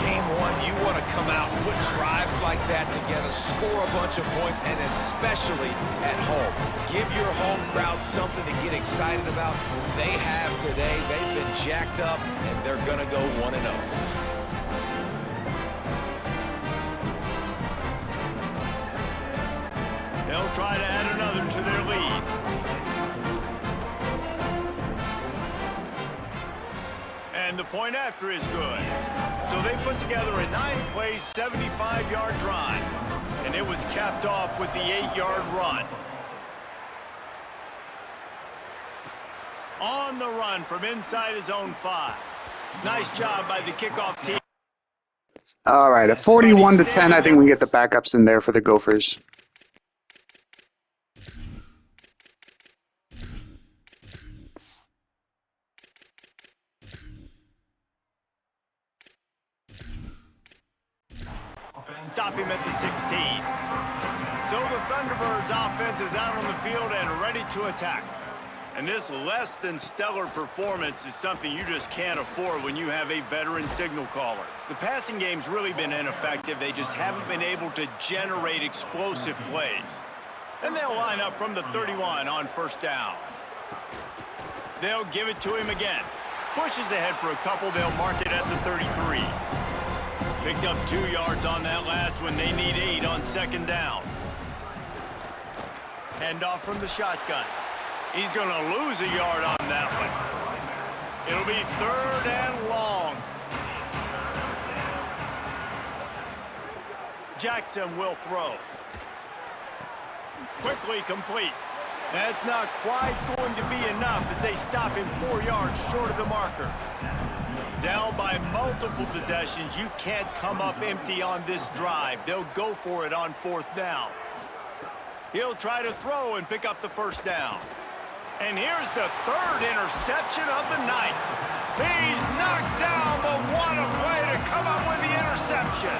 Game 1, you want to come out, put drives like that together, score a bunch of points, and especially at home. Give your home crowd something to get excited about. They have today. They've been jacked up, and they're going to go 1-0. They'll try to add another to their lead. And the point after is good. So they put together a 9-play, 75-yard drive. And it was capped off with the 8-yard run. On the run from inside his own 5. Nice job by the kickoff team. All right, at 41-10, I think we can get the backups in there for the Gophers. Stop him at the 16. So the Thunderbirds offense is out on the field and ready to attack. And this less than stellar performance is something you just can't afford when you have a veteran signal caller. The passing game's really been ineffective. They just haven't been able to generate explosive plays. And they'll line up from the 31 on 1st down. They'll give it to him again. Pushes ahead for a couple. They'll mark it at the 33. Picked up 2 yards on that last one. They need 8 on 2nd down. Handoff from the shotgun. He's going to lose a yard on that one. It'll be 3rd and long. Jackson will throw. Quickly complete. That's not quite going to be enough as they stop him 4 yards short of the marker. Down by multiple possessions, you can't come up empty on this drive. They'll go for it on 4th down. He'll try to throw and pick up the 1st down. And here's the 3rd interception of the night. He's knocked down, but what a play to come up with the interception.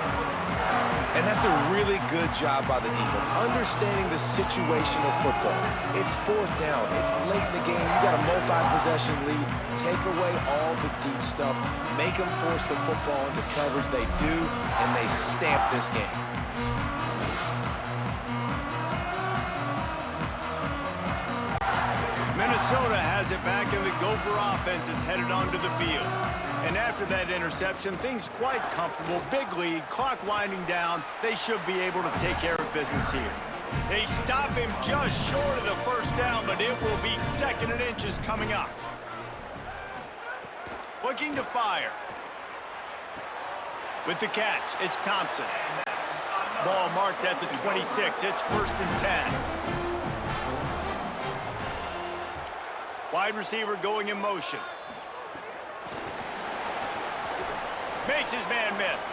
And that's a really good job by the defense, understanding the situation of football. It's 4th down. It's late in the game. You got a multi-possession lead. Take away all the deep stuff. Make them force the football into coverage. They do, and they stamp this game. Minnesota has it back, and the Gopher offense is headed onto the field. And after that interception, things quite comfortable. Big lead, clock winding down. They should be able to take care of business here. They stop him just short of the first down, but it will be 2nd and inches coming up. Looking to fire. With the catch, it's Thompson. Ball marked at the 26. It's 1st and 10. Wide receiver going in motion. Makes his man miss.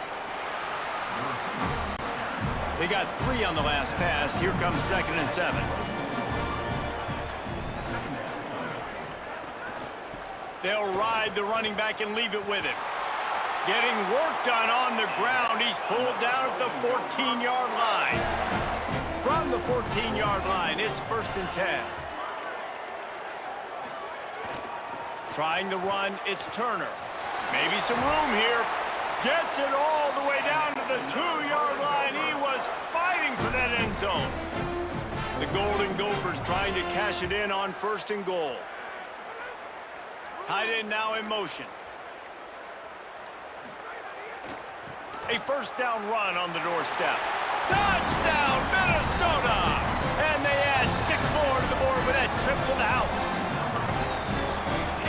They got 3 on the last pass. Here comes 2nd and 7. They'll ride the running back and leave it with him. Getting work done on the ground. He's pulled down at the 14-yard line. From the 14-yard line, it's 1st and 10. Trying the run, it's Turner. Maybe some room here. Gets it all the way down to the 2-yard line. He was fighting for that end zone. The Golden Gophers trying to cash it in on 1st and goal. Tight end now in motion. A 1st down run on the doorstep. Touchdown, Minnesota! And they add 6 more to the board with that trip to the house.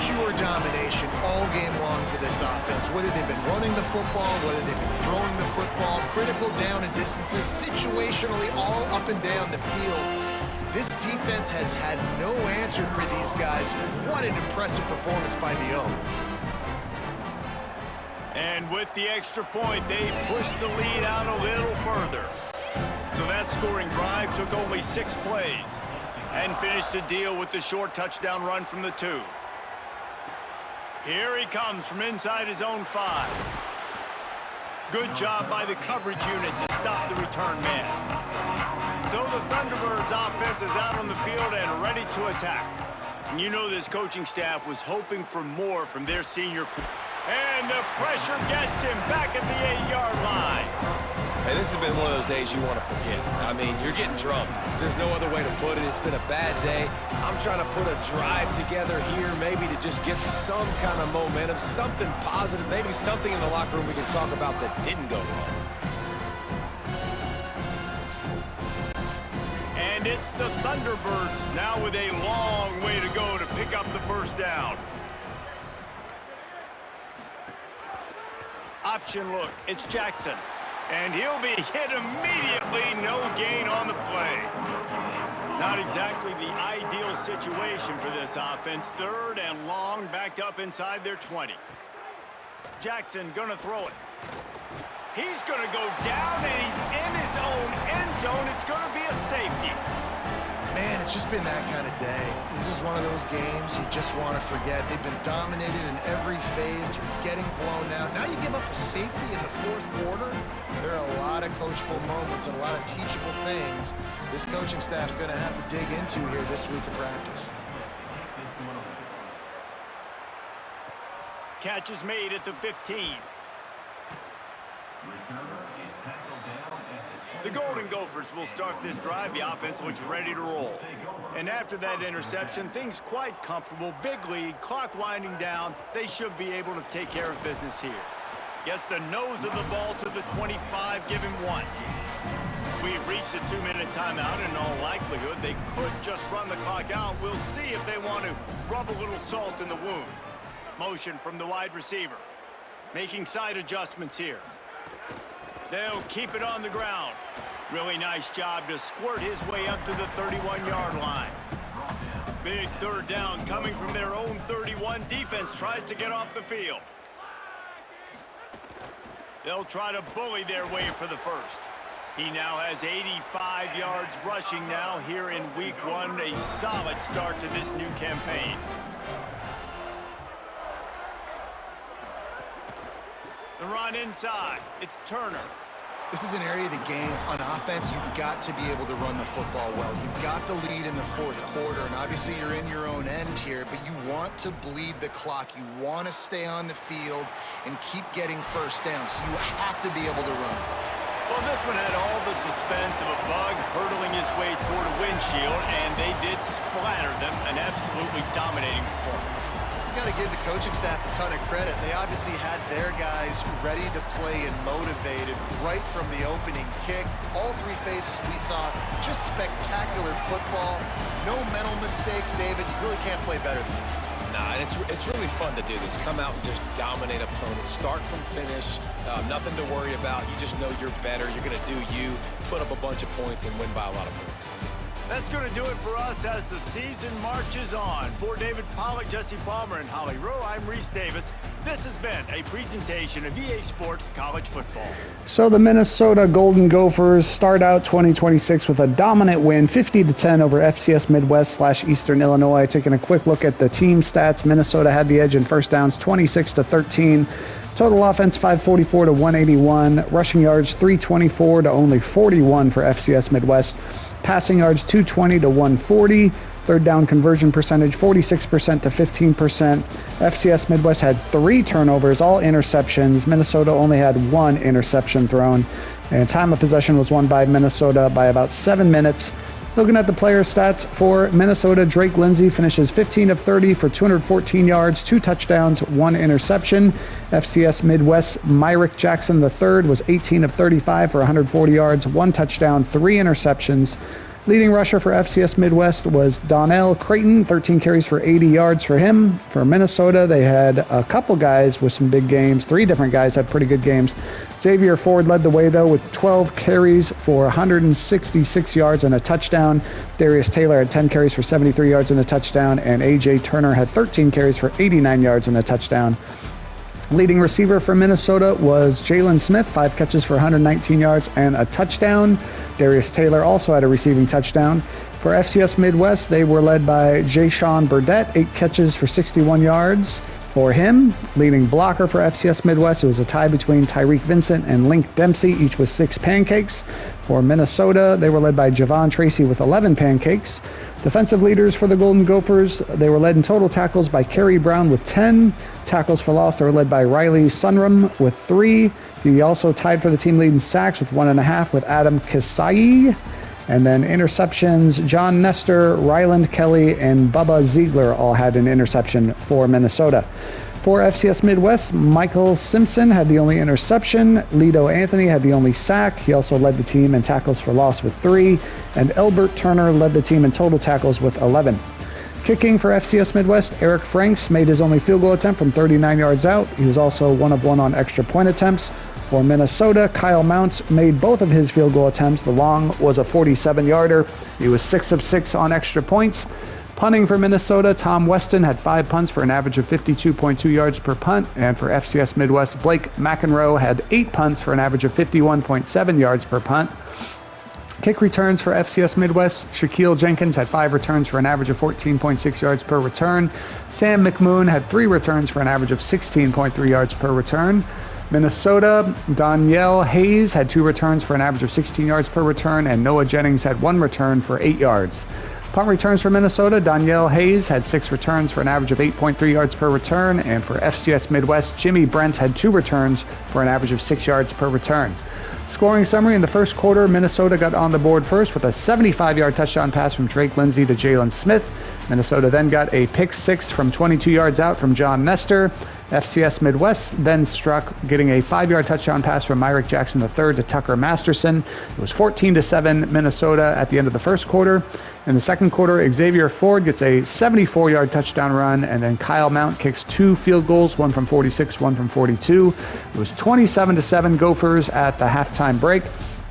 Pure domination all game long for this offense. Whether they've been running the football, whether they've been throwing the football, critical down and distances, situationally all up and down the field. This defense has had no answer for these guys. What an impressive performance by the O. And with the extra point, they pushed the lead out a little further. So that scoring drive took only 6 plays and finished the deal with the short touchdown run from the 2. Here he comes from inside his own 5. Good job by the coverage unit to stop the return man. So the Thunderbirds offense is out on the field and ready to attack. And you know this coaching staff was hoping for more from their senior. And the pressure gets him back at the 8-yard line. Hey, this has been one of those days you want to forget. I mean, you're getting drummed. There's no other way to put it. It's been a bad day. I'm trying to put a drive together here, maybe to just get some kind of momentum, something positive, maybe something in the locker room we can talk about that didn't go wrong. And it's the Thunderbirds now with a long way to go to pick up the 1st down. Option look, it's Jackson. And he'll be hit immediately, no gain on the play. Not exactly the ideal situation for this offense. 3rd and long, backed up inside their 20. Jackson gonna throw it. He's gonna go down, and he's in his own end zone. It's gonna be a safety. Man, it's just been that kind of day. This is one of those games you just want to forget. They've been dominated in every phase. They're getting blown out. Now you give up a safety in the 4th quarter. There are a lot of coachable moments and a lot of teachable things this coaching staff's going to have to dig into here this week of practice. Catch is made at the 15. The Golden Gophers will start this drive. The offense looks ready to roll. And after that interception, things quite comfortable. Big lead, clock winding down. They should be able to take care of business here. Gets the nose of the ball to the 25, give him 1. We've reached a 2-minute timeout. In all likelihood, they could just run the clock out. We'll see if they want to rub a little salt in the wound. Motion from the wide receiver. Making side adjustments here. They'll keep it on the ground. Really nice job to squirt his way up to the 31-yard line. Big 3rd down coming from their own 31. Defense tries to get off the field. They'll try to bully their way for the 1st. He now has 85 yards rushing now here in week 1. A solid start to this new campaign. The run inside. It's Turner. This is an area of the game on offense you've got to be able to run the football well. You've got the lead in the 4th quarter, and obviously you're in your own end here, but you want to bleed the clock. You want to stay on the field and keep getting 1st down, so you have to be able to run. Well, this one had all the suspense of a bug hurtling his way toward a windshield, and they did splatter them. An absolutely dominating performance. got to give the coaching staff a ton of credit. They obviously had their guys ready to play and motivated right from the opening kick. All three phases we saw, just spectacular football. No mental mistakes, David. You really can't play better than this. Nah, and it's really fun to do this. Come out and just dominate opponents. Start from finish. Nothing to worry about. You just know you're better. You're going to do you, put up a bunch of points, and win by a lot of points. That's going to do it for us as the season marches on. For David Pollack, Jesse Palmer, and Holly Rowe, I'm Reese Davis. This has been a presentation of EA Sports College Football. So the Minnesota Golden Gophers start out 2026 with a dominant win, 50-10 over FCS Midwest/Eastern Illinois. Taking a quick look at the team stats, Minnesota had the edge in first downs, 26-13. Total offense, 544 to 181. Rushing yards, 324 to only 41 for FCS Midwest. Passing yards, 220 to 140. Third down conversion percentage, 46% to 15%. FCS Midwest had 3 turnovers, all interceptions. Minnesota only had 1 interception thrown. And time of possession was won by Minnesota by about 7 minutes. Looking at the player stats for Minnesota, Drake Lindsey finishes 15 of 30 for 214 yards, 2 touchdowns, 1 interception. FCS Midwest, Myrick Jackson III was 18 of 35 for 140 yards, 1 touchdown, 3 interceptions. Leading rusher for FCS Midwest was Donnell Creighton, 13 carries for 80 yards for him. For Minnesota, they had a couple guys with some big games. 3 different guys had pretty good games. Xavier Ford led the way, though, with 12 carries for 166 yards and a touchdown. Darius Taylor had 10 carries for 73 yards and a touchdown. And A.J. Turner had 13 carries for 89 yards and a touchdown. Leading receiver for Minnesota was Jalen Smith, 5 catches for 119 yards and a touchdown. Darius Taylor also had a receiving touchdown. For FCS Midwest, they were led by Jayshawn Burdett, 8 catches for 61 yards for him. Leading blocker for FCS Midwest, it was a tie between Tyreek Vincent and Link Dempsey, each with 6 pancakes. For Minnesota, they were led by Javon Tracy with 11 pancakes. Defensive leaders for the Golden Gophers, they were led in total tackles by Kerry Brown with 10. Tackles for loss, they were led by Riley Sunrum with 3. He also tied for the team lead in sacks with 1.5 with Adam Kasai. And then interceptions, John Nestor, Ryland Kelly, and Bubba Ziegler all had an interception for Minnesota. For FCS Midwest, Michael Simpson had the only interception. Lido Anthony had the only sack. He also led the team in tackles for loss with 3. And Elbert Turner led the team in total tackles with 11. Kicking for FCS Midwest, Eric Franks made his only field goal attempt from 39 yards out. He was also 1 of 1 on extra point attempts. For Minnesota, Kyle Mounts made both of his field goal attempts. The long was a 47-yarder. He was 6 of 6 on extra points. Punting for Minnesota, Tom Weston had 5 punts for an average of 52.2 yards per punt. And for FCS Midwest, Blake McEnroe had 8 punts for an average of 51.7 yards per punt. Kick returns for FCS Midwest, Shaquille Jenkins had 5 returns for an average of 14.6 yards per return. Sam McMoon had 3 returns for an average of 16.3 yards per return. Minnesota, Danielle Hayes had 2 returns for an average of 16 yards per return, and Noah Jennings had 1 return for 8 yards. Punt returns for Minnesota, Danielle Hayes had 6 returns for an average of 8.3 yards per return, and for FCS Midwest, Jimmy Brent had 2 returns for an average of 6 yards per return. Scoring summary: in the first quarter, Minnesota got on the board first with a 75-yard touchdown pass from Drake Lindsey to Jalen Smith. Minnesota then got a pick 6 from 22 yards out from John Nestor. FCS Midwest then struck, getting a 5-yard touchdown pass from Myrick Jackson III to Tucker Masterson. It was 14-7 Minnesota at the end of the first quarter. In the second quarter, Xavier Ford gets a 74-yard touchdown run, and then Kyle Mount kicks 2 field goals, 1 from 46, 1 from 42. It was 27-7 Gophers at the halftime break.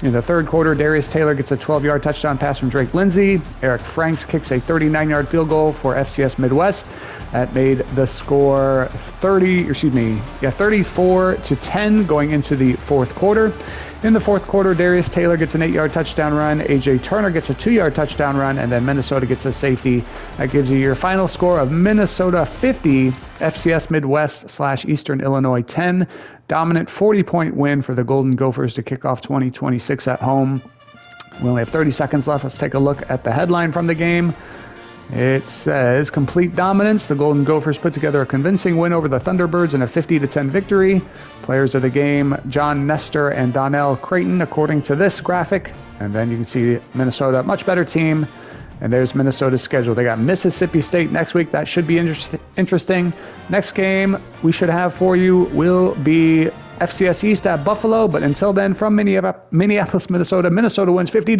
In the third quarter, Darius Taylor gets a 12-yard touchdown pass from Drake Lindsey. Eric Franks kicks a 39-yard field goal for FCS Midwest. That made the score 34-10 going into the fourth quarter. In the fourth quarter, Darius Taylor gets an 8-yard touchdown run. A.J. Turner gets a 2-yard touchdown run, and then Minnesota gets a safety. That gives you your final score of Minnesota 50, FCS Midwest/Eastern Illinois 10. Dominant 40-point win for the Golden Gophers to kick off 2026 at home. We only have 30 seconds left. Let's take a look at the headline from the game. It says, complete dominance. The Golden Gophers put together a convincing win over the Thunderbirds in a 50-10 victory. Players of the game, John Nestor and Donnell Creighton, according to this graphic. And then you can see Minnesota, much better team. And there's Minnesota's schedule. They got Mississippi State next week. That should be interesting. Next game we should have for you will be FCS East at Buffalo. But until then, from Minneapolis, Minnesota wins 50.